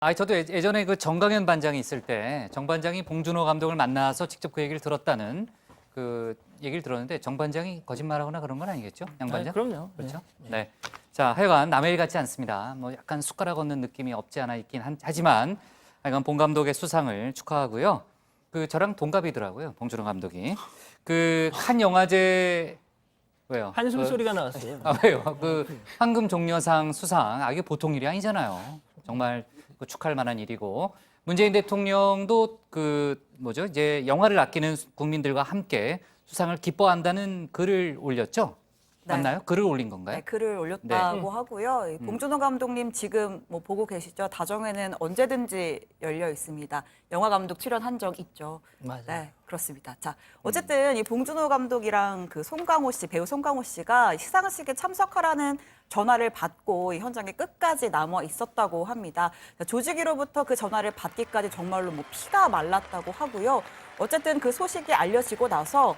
저도 예전에 그 정강현 반장이 있을 때 정 반장이 봉준호 감독을 만나서 직접 그 얘기를 들었다는 그 얘기를 들었는데 정 반장이 거짓말하거나 그런 건 아니겠죠? 양 반장? 그럼요. 그렇죠? 네. 자, 하여간 남의 일 같지 않습니다. 뭐 약간 숟가락 얹는 느낌이 없지 않아 있긴 하지만 하여간 봉 감독의 수상을 축하하고요. 그 저랑 동갑이더라고요. 봉준호 감독이. 그 칸 영화제 왜요? 한숨 소리가 나왔어요. 왜요? 그 황금 종려상 수상 이게 보통 일이 아니잖아요. 정말 그 축하할 만한 일이고 문재인 대통령도 그 뭐죠? 이제 영화를 아끼는 국민들과 함께 수상을 기뻐한다는 글을 올렸죠. 네. 맞나요? 글을 올린 건가요? 네, 글을 올렸다고 네. 하고요. 이 봉준호 감독님 지금 뭐 보고 계시죠? 다정회는 언제든지 열려 있습니다. 영화 감독 출연한 적 있죠. 맞아요. 네, 그렇습니다. 자, 어쨌든 이 봉준호 감독이랑 그 송강호 씨, 배우 송강호 씨가 시상식에 참석하라는 전화를 받고 이 현장에 끝까지 남아 있었다고 합니다. 조직위로부터 그 전화를 받기까지 정말로 뭐 피가 말랐다고 하고요. 어쨌든 그 소식이 알려지고 나서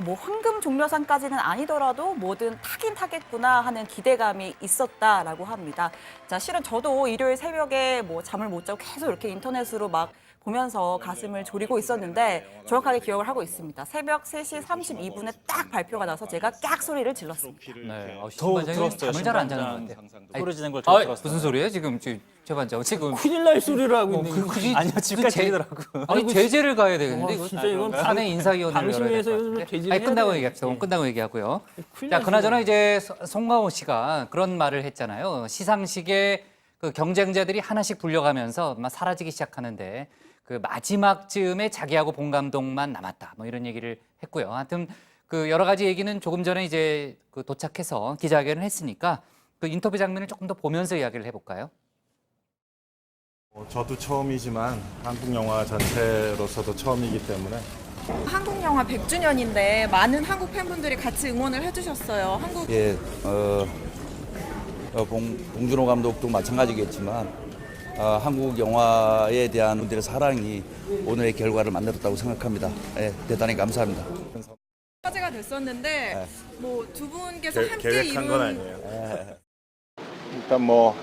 뭐 황금 종려상까지는 아니더라도 뭐든 타긴 타겠구나 하는 기대감이 있었다라고 합니다. 자, 실은 저도 일요일 새벽에 뭐 잠을 못 자고 계속 이렇게 인터넷으로 막 보면서 가슴을 졸이고 있었는데 정확하게 기억을 하고 있습니다. 새벽 3시 32분에 딱 발표가 나서 제가 깍 소리를 질렀습니다. 네. 더 신 반장이 들었어요. 잠을 잘 안 자는 것 같아요. 부러지는 걸 더 들었어요. 무슨 소리예요? 지금 최 반장 지금 큰일 날 소리를 하고 있는 그게 아니요, 집까지 제- 가더라고. 아니 제재를 가야 되겠는데 와, 이거 진짜 이건 사내 인사위원회를 열어야 방심위에서 될것 이거 같은데. 제재를 아니, 해야 끝나고 되겠네. 얘기합시다. 오늘 끝나고 얘기하고요. 큰일 자, 나지. 그나저나 이제 송강호 씨가 그런 말을 했잖아요. 시상식에 그 경쟁자들이 하나씩 불려가면서 막 사라지기 시작하는데 그 마지막쯤에 자기하고 봉 감독만 남았다. 뭐 이런 얘기를 했고요. 하여튼 그 여러 가지 얘기는 조금 전에 이제 그 도착해서 기자회견을 했으니까 그 인터뷰 장면을 조금 더 보면서 이야기를 해볼까요? 저도 처음이지만 한국 영화 전체로서도 처음이기 때문에 한국 영화 100주년인데 많은 한국 팬분들이 같이 응원을 해주셨어요. 한국 예, 봉준호 감독도 마찬가지겠지만 한국 영화에 대한 분들의 사랑이 오늘의 결과를 만들었다고 생각합니다. 예, 대단히 감사합니다. 화제가 됐었는데 뭐 두 분께서 함께 계획한 건 이룬 아니에요. 일단 뭐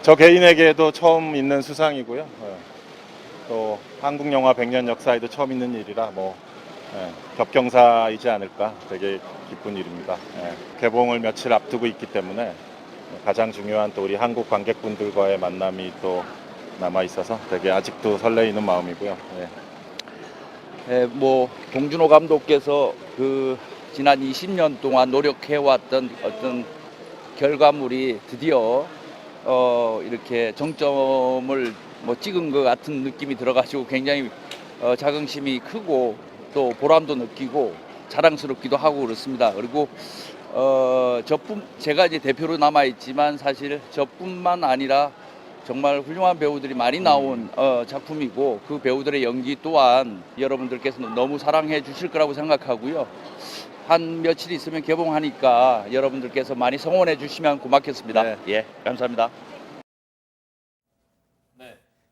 저 개인에게도 처음 있는 수상이고요. 또 한국 영화 100년 역사에도 처음 있는 일이라 뭐 겹경사이지 않을까 되게 기쁜 일입니다. 개봉을 며칠 앞두고 있기 때문에 가장 중요한 또 우리 한국 관객분들과의 만남이 또 남아 있어서 되게 아직도 설레이는 마음이고요. 예, 뭐 봉준호 감독께서 그 지난 20년 동안 노력해왔던 어떤 결과물이 드디어 이렇게 정점을 뭐 찍은 것 같은 느낌이 들어가지고 굉장히 자긍심이 크고 또 보람도 느끼고 자랑스럽기도 하고 그렇습니다. 그리고 제가 이제 대표로 남아 있지만 사실 저뿐만 아니라 정말 훌륭한 배우들이 많이 나온 작품이고 그 배우들의 연기 또한 여러분들께서 너무 사랑해 주실 거라고 생각하고요. 한 며칠 있으면 개봉하니까 여러분들께서 많이 성원해 주시면 고맙겠습니다. 네. 예, 감사합니다.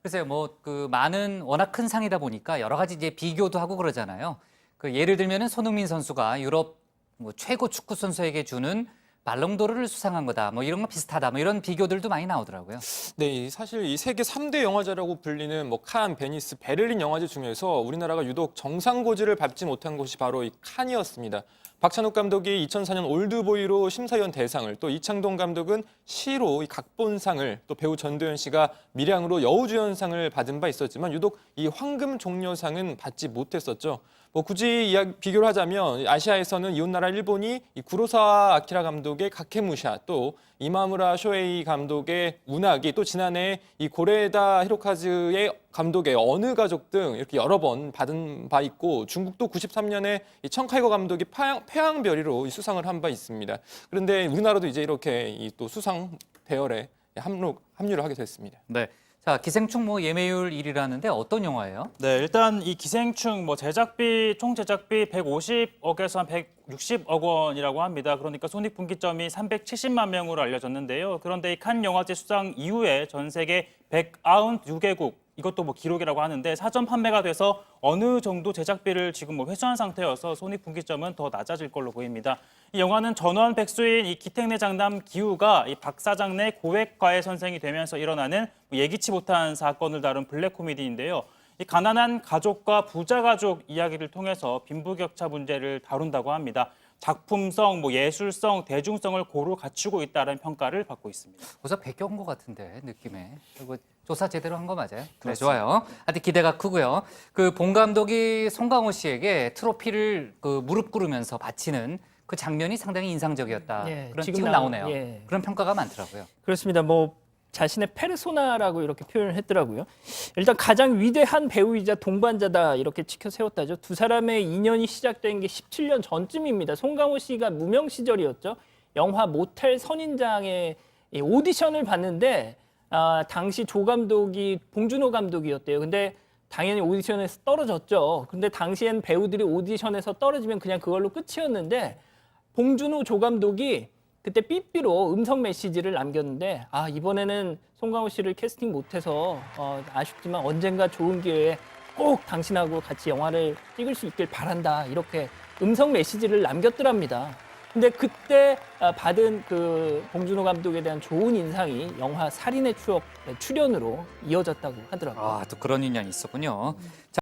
글쎄요, 뭐 그 많은 워낙 큰 상이다 보니까 여러 가지 이제 비교도 하고 그러잖아요. 그 예를 들면은 손흥민 선수가 유럽 뭐 최고 축구 선수에게 주는 발롱도르를 수상한 거다. 뭐 이런 거 비슷하다. 뭐 이런 비교들도 많이 나오더라고요. 네, 사실 이 세계 3대 영화제라고 불리는 뭐 칸, 베니스, 베를린 영화제 중에서 우리나라가 유독 정상고지를 밟지 못한 곳이 바로 이 칸이었습니다. 박찬욱 감독이 2004년 올드보이로 심사위원 대상을, 또 이창동 감독은 시로 이 각본상을, 또 배우 전도연 씨가 밀양으로 여우주연상을 받은 바 있었지만 유독 이 황금 종려상은 받지 못했었죠. 뭐 굳이 비교를 하자면 아시아에서는 이웃나라 일본이 이 구로사와 아키라 감독의 가케무샤, 또 이마무라 쇼에이 감독의 운하기, 또 지난해 이 고레다 히로카즈의 감독의 어느 가족 등 이렇게 여러 번 받은 바 있고, 중국도 93년에 이 청카이거 감독이 패왕별이로 수상을 한 바 있습니다. 그런데 우리나라도 이제 이렇게 이 또 수상 대열에 합류를 하게 됐습니다. 네. 자, 기생충 뭐 예매율 1위라는데 어떤 영화예요? 네, 일단 이 기생충 제작비 총 제작비 150억에서 한 160억 원이라고 합니다. 그러니까 손익분기점이 370만 명으로 알려졌는데요. 그런데 이 칸 영화제 수상 이후에 전 세계 192개국 이것도 뭐 기록이라고 하는데 사전 판매가 돼서 어느 정도 제작비를 지금 뭐 회수한 상태여서 손익분기점은 더 낮아질 걸로 보입니다. 이 영화는 전원 백수인 이 기택내 장남 기우가 이 박 사장 내 고액과외 선생이 되면서 일어나는 예기치 못한 사건을 다룬 블랙 코미디인데요. 이 가난한 가족과 부자 가족 이야기를 통해서 빈부격차 문제를 다룬다고 합니다. 작품성, 뭐 예술성, 대중성을 고루 갖추고 있다는 평가를 받고 있습니다. 벌써 베껴온 것 같은데 느낌에. 그리고 조사 제대로 한 거 맞아요? 네, 좋아요. 하여튼 기대가 크고요. 그 봉 감독이 송강호 씨에게 트로피를 그 무릎 꿇으면서 바치는 그 장면이 상당히 인상적이었다. 예, 그런 지금 지금 나오네요. 예. 그런 평가가 많더라고요. 그렇습니다. 뭐 자신의 페르소나라고 이렇게 표현을 했더라고요. 일단 가장 위대한 배우이자 동반자다 이렇게 치켜 세웠다죠. 두 사람의 인연이 시작된 게 17년 전쯤입니다. 송강호 씨가 무명 시절이었죠. 영화 모텔 선인장의 이 오디션을 봤는데 당시 조 감독이 봉준호 감독이었대요. 근데 당연히 오디션에서 떨어졌죠. 근데 당시엔 배우들이 오디션에서 떨어지면 그냥 그걸로 끝이었는데 봉준호 조 감독이 그때 삐삐로 음성 메시지를 남겼는데 이번에는 송강호 씨를 캐스팅 못해서 아쉽지만 언젠가 좋은 기회에 꼭 당신하고 같이 영화를 찍을 수 있길 바란다 이렇게 음성 메시지를 남겼더랍니다. 근데 그때 받은 그 봉준호 감독에 대한 좋은 인상이 영화 살인의 추억 출연으로 이어졌다고 하더라고요. 또 그런 인연이 있었군요. 자,